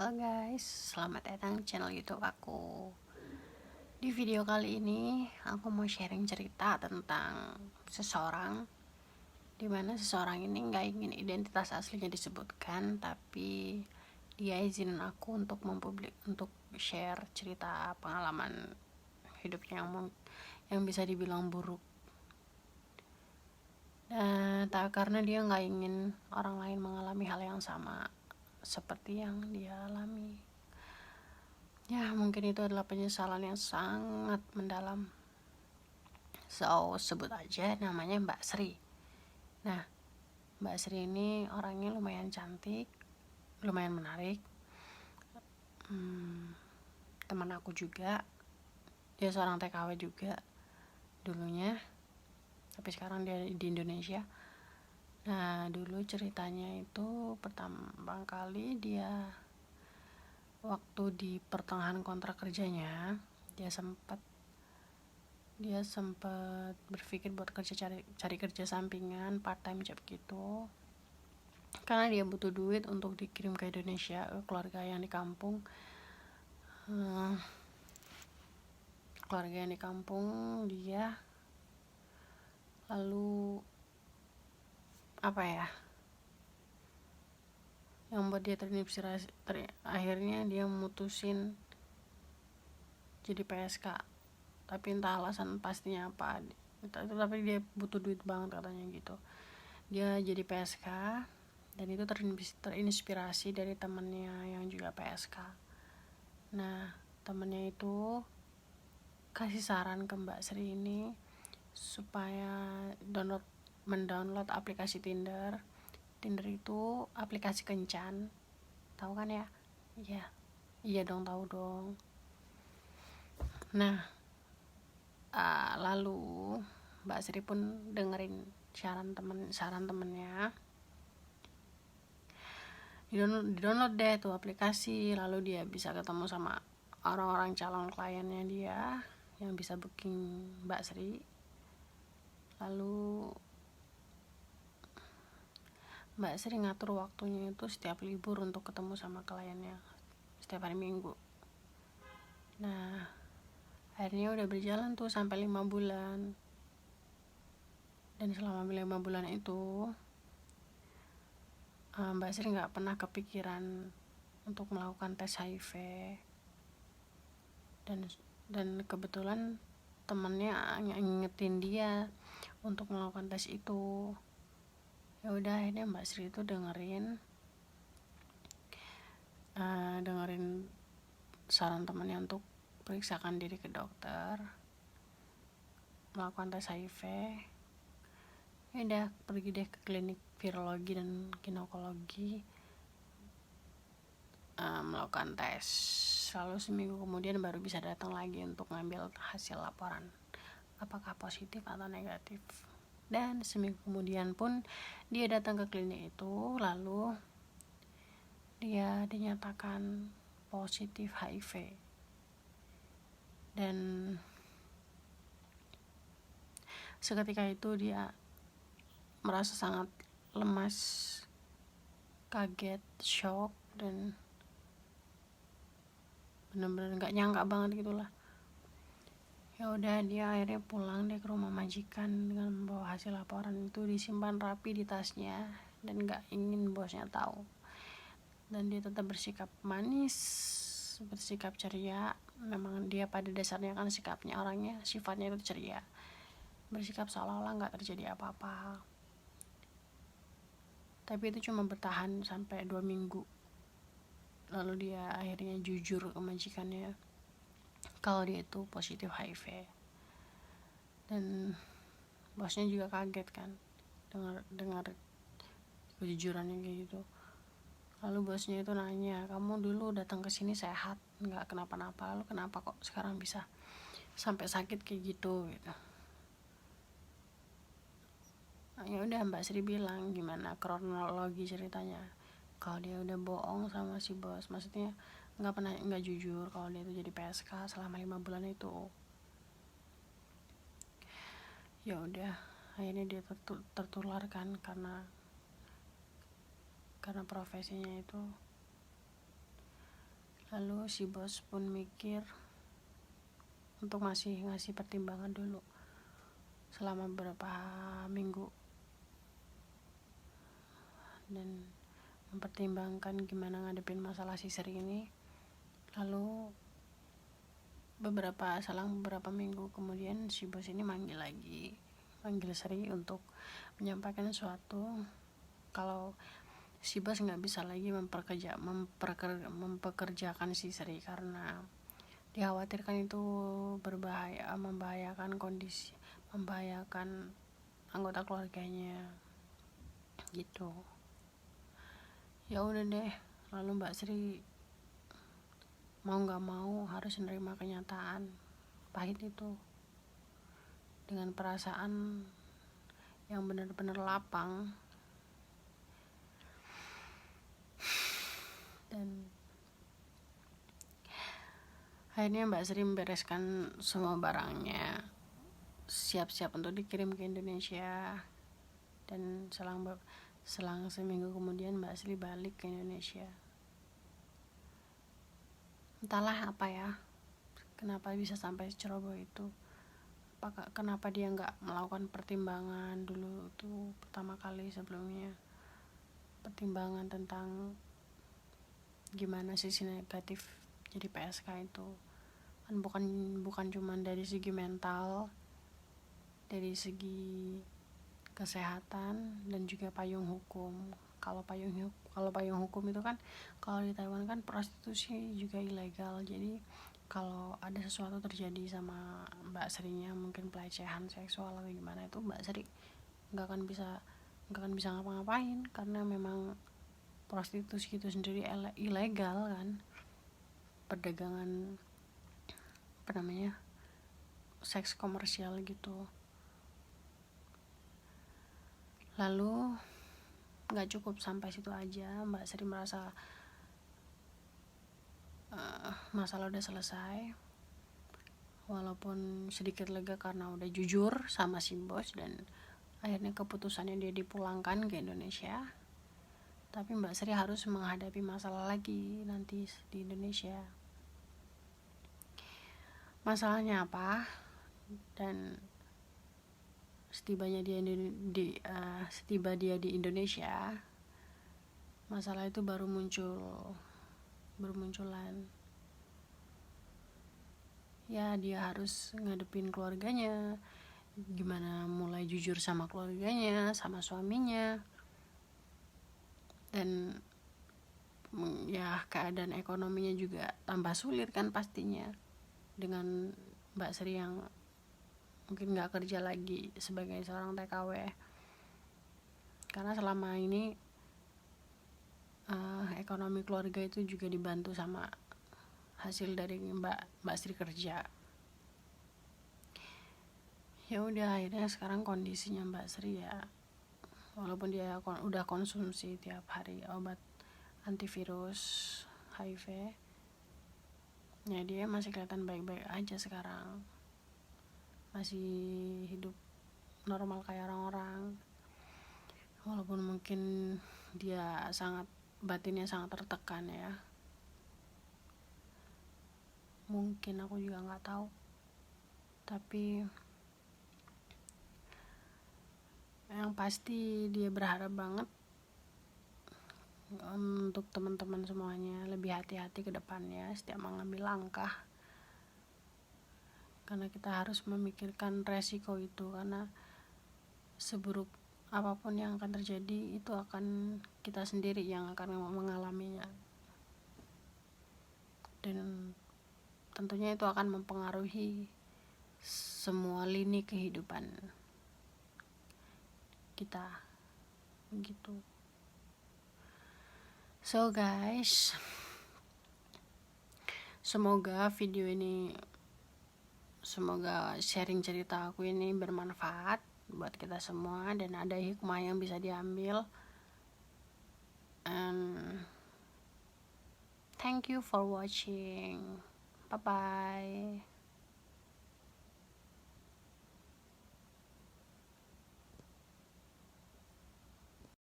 Halo guys, selamat datang di channel YouTube aku. Di video kali ini aku mau sharing cerita tentang seseorang, dimana seseorang ini gak ingin identitas aslinya disebutkan, tapi dia izinin aku untuk share cerita pengalaman hidupnya yang bisa dibilang buruk. Karena dia gak ingin orang lain mengalami hal yang sama seperti yang dia alami. Ya, mungkin itu adalah penyesalan yang sangat mendalam. So, sebut aja namanya Mbak Sri. Nah, Mbak Sri ini orangnya lumayan cantik, lumayan menarik. Teman aku juga. Dia seorang TKW juga dulunya, tapi sekarang dia di Indonesia. Nah, dulu ceritanya itu pertama kali dia waktu di pertengahan kontrak kerjanya, dia sempat berpikir buat cari kerja sampingan, part time job gitu, karena dia butuh duit untuk dikirim ke Indonesia ke keluarga yang di kampung. Dia lalu yang buat dia terinspirasi, akhirnya dia memutusin jadi PSK, tapi entah alasan pastinya apa, tapi dia butuh duit banget katanya gitu. Dia jadi PSK, dan itu terinspirasi dari temennya yang juga PSK. Nah, temennya itu kasih saran ke Mbak Sri ini supaya mendownload aplikasi Tinder. Tinder itu aplikasi kencan, tahu kan ya? Iya dong, tahu dong. Nah, lalu Mbak Sri pun dengerin saran temennya. Di-download deh tuh aplikasi, lalu dia bisa ketemu sama orang-orang calon kliennya dia yang bisa booking Mbak Sri. Lalu Mbak Sri ngatur waktunya itu setiap libur untuk ketemu sama kliennya setiap hari Minggu. Nah, akhirnya udah berjalan tuh sampai 5 bulan. Dan selama 5 bulan itu Mbak Sri gak pernah kepikiran untuk melakukan tes HIV. Dan kebetulan temennya ngingetin dia untuk melakukan tes itu. Ya udah, akhirnya Mbak Sri itu dengerin saran temannya untuk periksakan diri ke dokter, melakukan tes HIV. Ya udah, pergi deh ke klinik virologi dan ginekologi, melakukan tes. Lalu seminggu kemudian baru bisa datang lagi untuk ngambil hasil laporan apakah positif atau negatif. Dan seminggu kemudian pun dia datang ke klinik itu, lalu dia dinyatakan positif HIV. Dan seketika itu dia merasa sangat lemas, kaget, shock, dan benar-benar nggak nyangka banget gitulah. Ya udah, dia akhirnya pulang deh ke rumah majikan dengan membawa hasil laporan itu disimpan rapi di tasnya dan nggak ingin bosnya tahu. Dan dia tetap bersikap manis, bersikap ceria. Memang dia pada dasarnya kan sifatnya itu ceria, bersikap seolah-olah nggak terjadi apa-apa. Tapi itu cuma bertahan sampai 2 minggu. Lalu dia akhirnya jujur ke majikannya kalau dia itu positif HIV. Dan bosnya juga kaget kan dengar kejujurannya kayak gitu. Lalu bosnya itu nanya, kamu dulu datang ke sini sehat, nggak kenapa-napa, lalu kenapa kok sekarang bisa sampai sakit kayak gitu. Ya udah, Mbak Sri bilang gimana kronologi ceritanya, kalau dia udah bohong sama si bos, maksudnya nggak jujur kalau dia itu jadi PSK selama 5 bulan itu. Ya udah, akhirnya dia tertularkan karena profesinya itu Lalu si bos pun mikir untuk masih ngasih pertimbangan dulu selama beberapa minggu dan mempertimbangkan gimana ngadepin masalah si Sri ini. Lalu selang beberapa minggu kemudian si bos ini manggil Sri untuk menyampaikan sesuatu kalau si bos nggak bisa lagi mempekerjakan si Sri karena dikhawatirkan itu membahayakan anggota keluarganya gitu. Ya udah deh, lalu Mbak Sri mau nggak mau harus menerima kenyataan pahit itu dengan perasaan yang benar-benar lapang. Dan akhirnya Mbak Sri membereskan semua barangnya, siap-siap untuk dikirim ke Indonesia. Dan selang seminggu kemudian Mbak Sri balik ke Indonesia. Entahlah apa ya, kenapa bisa sampai seceroboh itu. Kenapa dia nggak melakukan pertimbangan dulu tuh pertama kali sebelumnya, pertimbangan tentang gimana sisi negatif jadi PSK itu kan bukan cuma dari segi mental, dari segi kesehatan dan juga payung hukum. Kalau payung hukum itu kan kalau di Taiwan kan prostitusi juga ilegal. Jadi kalau ada sesuatu terjadi sama Mbak Srinya, mungkin pelecehan seksual atau gimana, itu Mbak Sri nggak akan bisa ngapa-ngapain karena memang prostitusi itu sendiri ilegal kan, perdagangan seks komersial gitu. Lalu nggak cukup sampai situ aja, Mbak Sri merasa masalah udah selesai, walaupun sedikit lega karena udah jujur sama si bos dan akhirnya keputusannya dia dipulangkan ke Indonesia. Tapi Mbak Sri harus menghadapi masalah lagi nanti di Indonesia. Masalahnya apa? Dan setiba dia di Indonesia, masalah itu baru bermunculan. Ya, dia harus ngadepin keluarganya, gimana mulai jujur sama keluarganya, sama suaminya, dan ya keadaan ekonominya juga tambah sulit kan pastinya dengan Mbak Sri yang mungkin nggak kerja lagi sebagai seorang TKW, karena selama ini ekonomi keluarga itu juga dibantu sama hasil dari Mbak Sri kerja. Ya udah, akhirnya sekarang kondisinya Mbak Sri ya, walaupun dia udah konsumsi tiap hari obat antivirus HIV, ya dia masih kelihatan baik-baik aja sekarang, masih hidup normal kayak orang-orang, walaupun mungkin dia batinnya sangat tertekan ya. Mungkin aku juga nggak tahu, tapi yang pasti dia berharap banget untuk teman-teman semuanya lebih hati-hati ke depannya setiap mengambil langkah, karena kita harus memikirkan resiko itu, karena seburuk apapun yang akan terjadi itu akan kita sendiri yang akan mengalaminya, dan tentunya itu akan mempengaruhi semua lini kehidupan kita gitu. So guys, semoga sharing cerita aku ini bermanfaat buat kita semua dan ada hikmah yang bisa diambil. And thank you for watching. Bye bye.